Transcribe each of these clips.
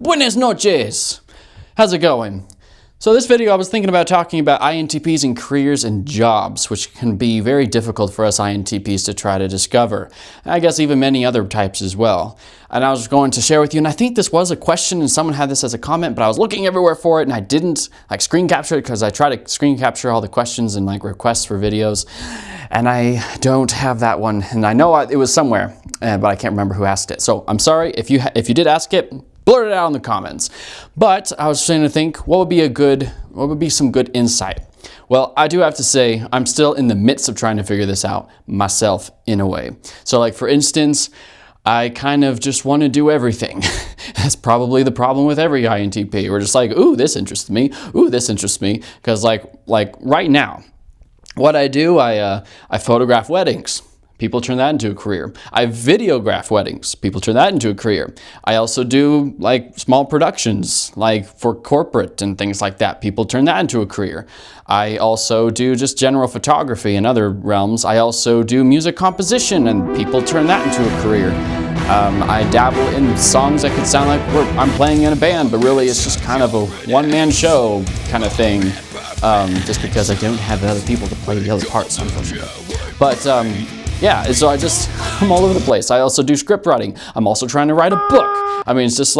Buenas noches! How's it going? So this video I was thinking about talking about INTPs and careers and jobs, which can be very difficult for us INTPs to try to discover. I guess even many other types as well. And I was going to share with you, and I think this was a question and someone had this as a comment, but I was looking everywhere for it and I didn't screen capture it because I try to screen capture all the questions and requests for videos. And I don't have that one, and I know it was somewhere, but I can't remember who asked it. So I'm sorry if you did ask it. Blurt it out in the comments. But I was trying to think, what would be some good insight? Well, I do have to say, I'm still in the midst of trying to figure this out myself in a way. So for instance, I kind of just want to do everything. That's probably the problem with every INTP. We're just ooh, this interests me. Ooh, this interests me. Because right now, what I do, I photograph weddings. People turn that into a career. I videograph weddings. People turn that into a career. I also do small productions, for corporate and things like that. People turn that into a career. I also do just general photography in other realms. I also do music composition, and people turn that into a career. I dabble in songs that could sound like I'm playing in a band, but really it's just kind of a one-man show kind of thing, just because I don't have other people to play the other parts, unfortunately. But yeah, so I'm all over the place. I also do script writing. I'm also trying to write a book. I mean, it's just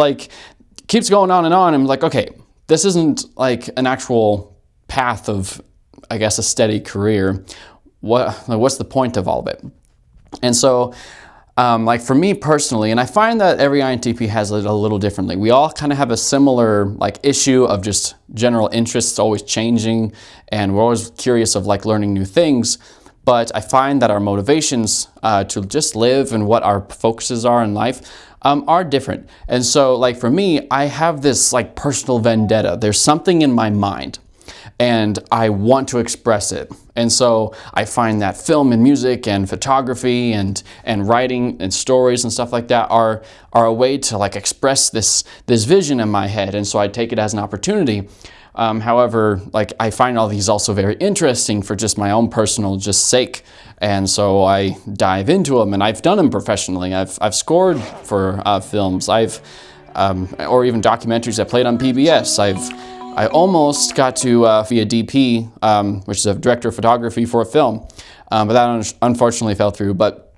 keeps going on and on. I'm okay, this isn't an actual path of, I guess, a steady career. What's the point of all of it? And so, for me personally, and I find that every INTP has it a little differently. We all kind of have a similar issue of just general interests always changing, and we're always curious of learning new things. But I find that our motivations to just live and what our focuses are in life are different. And so for me, I have this personal vendetta. There's something in my mind and I want to express it. And so I find that film and music and photography and writing and stories and stuff like that are a way to express this vision in my head. And so I take it as an opportunity. However, I find all these also very interesting for just my own personal sake, and so I dive into them, and I've done them professionally. I've scored for films, or even documentaries. I played on PBS. I almost got to be a DP, which is a director of photography for a film, but that unfortunately fell through. But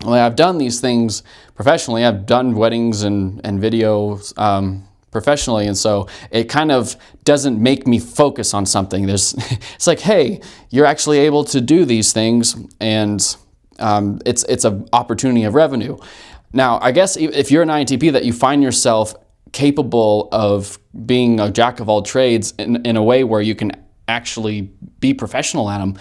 I've done these things professionally. I've done weddings and videos. Professionally, and so it kind of doesn't make me focus on something. It's hey, you're actually able to do these things, and it's an opportunity of revenue. Now, I guess if you're an INTP that you find yourself capable of being a jack of all trades in a way where you can actually be professional at them,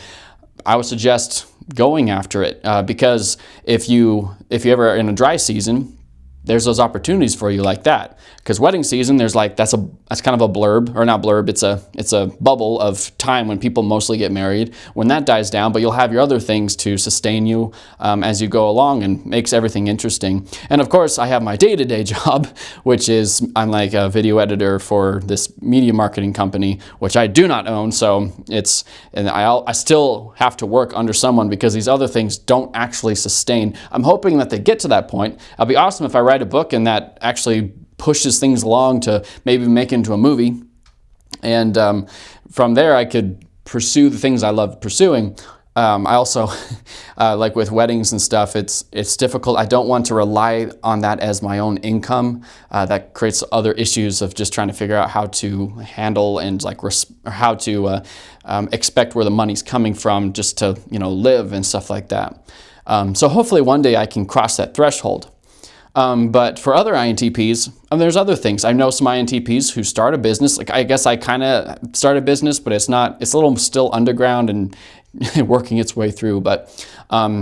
I would suggest going after it, because if you ever are in a dry season, there's those opportunities for you like that. Because wedding season, there's that's kind of a blurb, or not blurb, it's a bubble of time when people mostly get married. When that dies down, but you'll have your other things to sustain you as you go along, and makes everything interesting. And of course, I have my day-to-day job, which is I'm a video editor for this media marketing company, which I do not own. So I still have to work under someone because these other things don't actually sustain. I'm hoping that they get to that point. It'll be awesome if I write a book and that actually pushes things along to maybe make it into a movie. And from there, I could pursue the things I love pursuing. I also, with weddings and stuff, it's difficult. I don't want to rely on that as my own income. That creates other issues of just trying to figure out how to handle and how to expect where the money's coming from just to live and stuff like that. So hopefully one day I can cross that threshold. But for other INTPs, there's other things. I know some INTPs who start a business. I guess I kind of start a business, but it's a little still underground and working its way through. But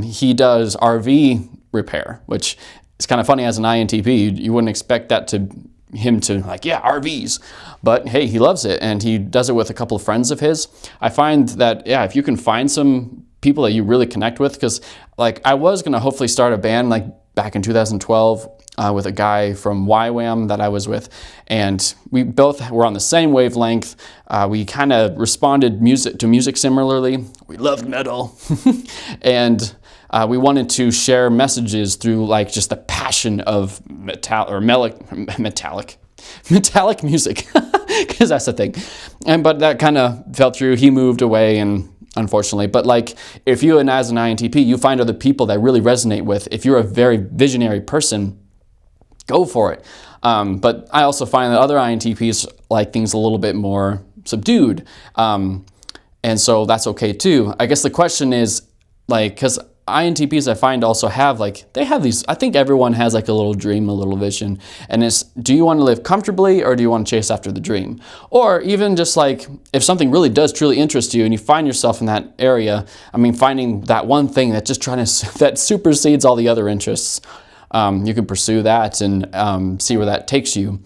he does RV repair, which is kind of funny as an INTP. You wouldn't expect him to RVs. But hey, he loves it, and he does it with a couple of friends of his. I find that, if you can find some people that you really connect with, because I was going to hopefully start a band back in 2012 with a guy from YWAM that I was with, and we both were on the same wavelength. We kind of responded to music similarly. We loved metal, and we wanted to share messages through just the passion of metallic metallic music, because that's the thing. But that kind of fell through. He moved away, and unfortunately. But like, if you, and as an INTP, you find other people that really resonate with, if you're a very visionary person, go for it. But I also find that other INTPs like things a little bit more subdued. And so that's okay too. I guess the question is, like, because INTPs I find also have, like, they have these, I think everyone has like a little dream, a little vision. And it's, do you want to live comfortably or do you want to chase after the dream? Or even just like, if something really does truly interest you and you find yourself in that area, I mean, finding that one thing that just trying to, that supersedes all the other interests, you can pursue that and see where that takes you.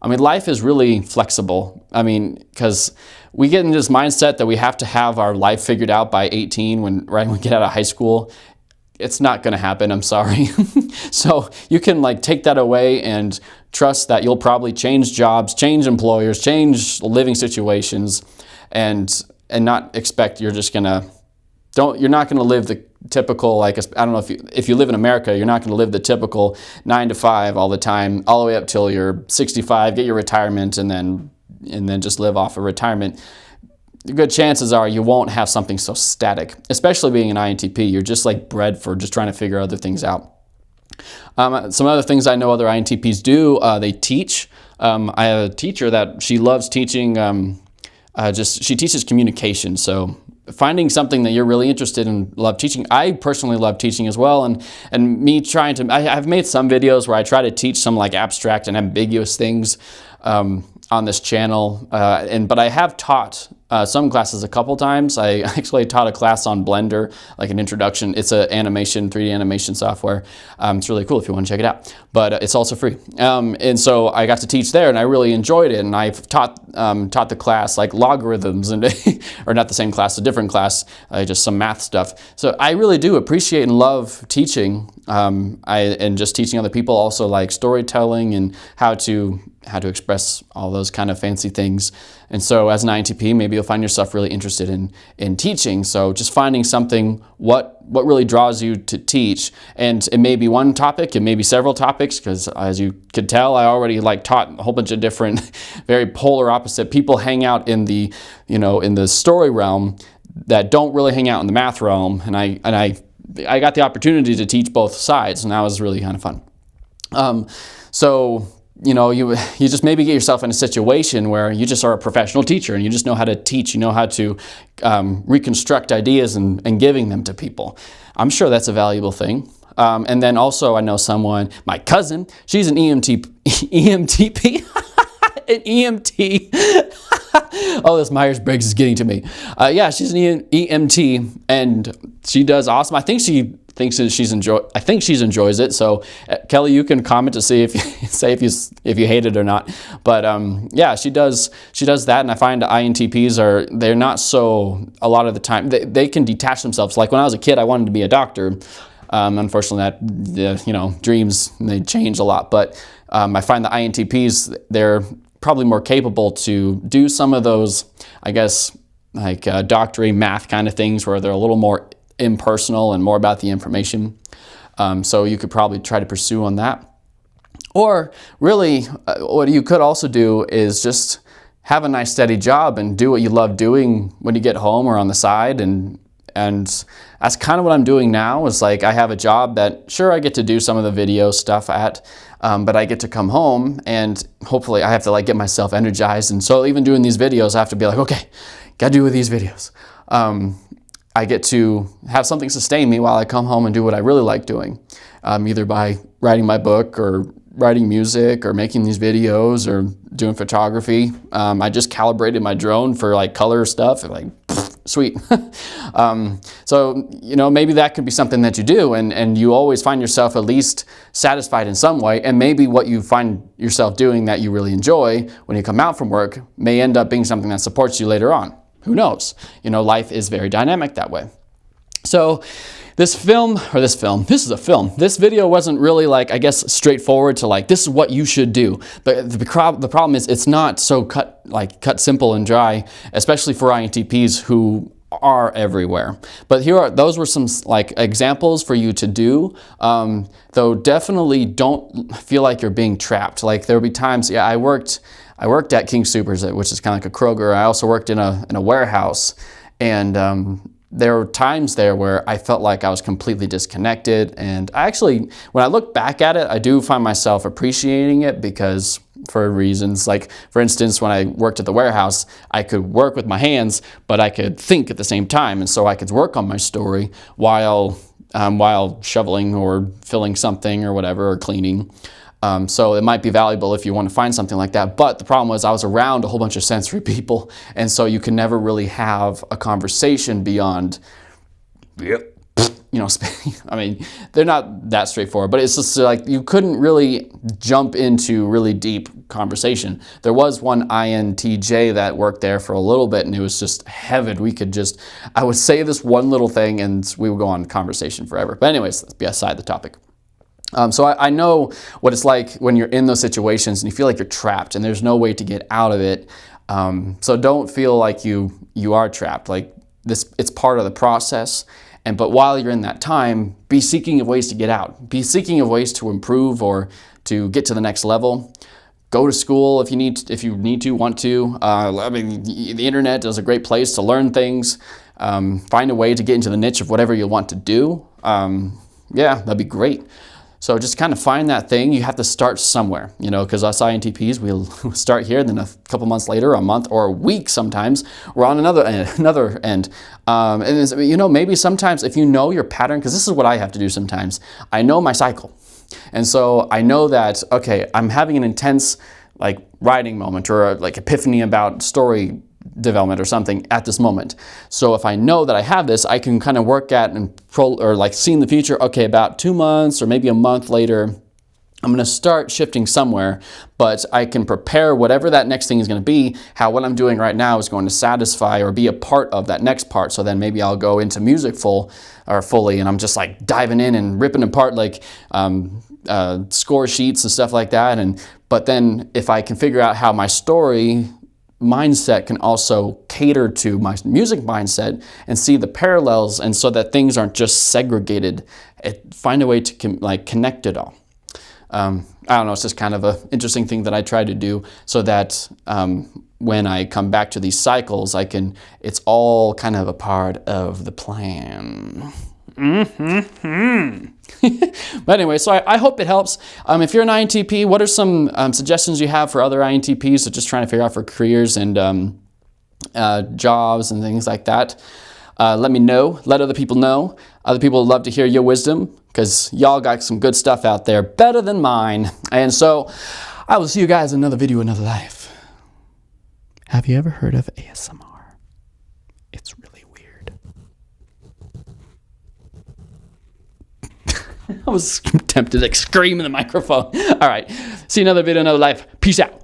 I mean, life is really flexible. I mean, because we get in this mindset that we have to have our life figured out by 18 right when we get out of high school. It's not going to happen, I'm sorry. So you can like take that away and trust that you'll probably change jobs, change employers, change living situations, and not expect you're just going to, you're not going to live the typical, like, I don't know, if you live in America, you're not going to live the typical 9 to 5 all the time, all the way up till you're 65, get your retirement, and then just live off of retirement. The good chances are you won't have something so static, especially being an INTP. You're just like bred for just trying to figure other things out. Some other things I know other INTPs do, they teach. I have a teacher that she loves teaching, she teaches communication. So finding something that you're really interested in, love teaching. I personally love teaching as well, and me trying to, I've made some videos where I try to teach some like abstract and ambiguous things on this channel, but I have taught some classes a couple times. I actually taught a class on Blender, like an introduction. It's a 3D animation software. It's really cool if you want to check it out, but it's also free. And so I got to teach there, and I really enjoyed it. And I've taught the class like logarithms, and or not the same class, a different class, just some math stuff. So I really do appreciate and love teaching, and just teaching other people, also like storytelling and how to express all those kind of fancy things. And so as an INTP, maybe you'll find yourself really interested in teaching. So just finding something, what really draws you to teach. And it may be one topic, it may be several topics, because as you could tell, I already like taught a whole bunch of different, very polar opposite people hang out in the, in the story realm that don't really hang out in the math realm. And I got the opportunity to teach both sides, and that was really kind of fun. So you just maybe get yourself in a situation where you just are a professional teacher and you just know how to teach, you know how to reconstruct ideas and giving them to people. I'm sure that's a valuable thing. And then also I know someone, my cousin, she's an EMTP, an EMT. Oh, this Myers-Briggs is getting to me. Yeah, she's an EMT, and she does awesome. I think she enjoys it. So Kelly, you can comment to see if you hate it or not. But yeah, she does that, and I find INTPs they're not so, a lot of the time they can detach themselves. Like when I was a kid, I wanted to be a doctor. Unfortunately, dreams, they change a lot. But I find the INTPs, they're probably more capable to do some of those, I guess, like doctory math kind of things, where they're a little more impersonal and more about the information. So you could probably try to pursue on that. Or really, what you could also do is just have a nice steady job and do what you love doing when you get home or on the side. And that's kind of what I'm doing now, is like I have a job that, sure, I get to do some of the video stuff at, but I get to come home and hopefully I have to like get myself energized. And so even doing these videos, I have to be like, okay, gotta do with these videos. I get to have something sustain me while I come home and do what I really like doing, either by writing my book or writing music or making these videos or doing photography. I just calibrated my drone for like color stuff, and like, sweet. So, maybe that could be something that you do, and you always find yourself at least satisfied in some way, and maybe what you find yourself doing that you really enjoy when you come out from work may end up being something that supports you later on. Who knows? Life is very dynamic that way. So this is a film. This video wasn't really like, I guess, straightforward to like, this is what you should do. But the problem is it's not so cut simple and dry, especially for INTPs who are everywhere. But those were some like examples for you to do. Though definitely don't feel like you're being trapped. Like there would be times, I worked at King Soopers, which is kind of like a Kroger. I also worked in a warehouse, and there were times there where I felt like I was completely disconnected. And I actually, when I look back at it, I do find myself appreciating it because for reasons like, for instance, when I worked at the warehouse, I could work with my hands, but I could think at the same time. And so I could work on my story while shoveling or filling something or whatever, or cleaning. So it might be valuable if you want to find something like that. But the problem was I was around a whole bunch of sensory people. And so you can never really have a conversation beyond, I mean, they're not that straightforward, but it's just like you couldn't really jump into really deep conversation. There was one INTJ that worked there for a little bit, and it was just heaven. I would say this one little thing and we would go on conversation forever. But anyways, let's be aside the topic. So I know what it's like when you're in those situations and you feel like you're trapped and there's no way to get out of it. So don't feel like you are trapped. Like it's part of the process. But while you're in that time, be seeking of ways to get out. Be seeking of ways to improve or to get to the next level. Go to school if you want to. I mean, the internet is a great place to learn things. Find a way to get into the niche of whatever you want to do. Yeah, that'd be great. So just kind of find that thing. You have to start somewhere, because us INTPs, we'll start here, then a couple months later, a month, or a week sometimes, we're on another end. And maybe sometimes if you know your pattern, because this is what I have to do sometimes, I know my cycle. And so I know that, okay, I'm having an intense like writing moment or like epiphany about story development or something at this moment. So if I know that I have this, I can kind of work at or see in the future, okay, about 2 months or maybe a month later, I'm going to start shifting somewhere, but I can prepare whatever that next thing is going to be, how what I'm doing right now is going to satisfy or be a part of that next part. So then maybe I'll go into music fully, and I'm just like diving in and ripping apart like score sheets and stuff like that. But then if I can figure out how my story mindset can also cater to my music mindset and see the parallels, and so that things aren't just segregated, find a way to connect it all. I don't know, it's just kind of an interesting thing that I try to do so that when I come back to these cycles, it's all kind of a part of the plan. But anyway, so I hope it helps. If you're an INTP, what are some suggestions you have for other INTPs that just trying to figure out for careers and jobs and things like that? Let me know. Let other people know. Other people would love to hear your wisdom because y'all got some good stuff out there, better than mine. And so I will see you guys in another video, another life. Have you ever heard of ASMR? It's really weird. I was tempted to scream in the microphone. All right. See you another video, another life. Peace out.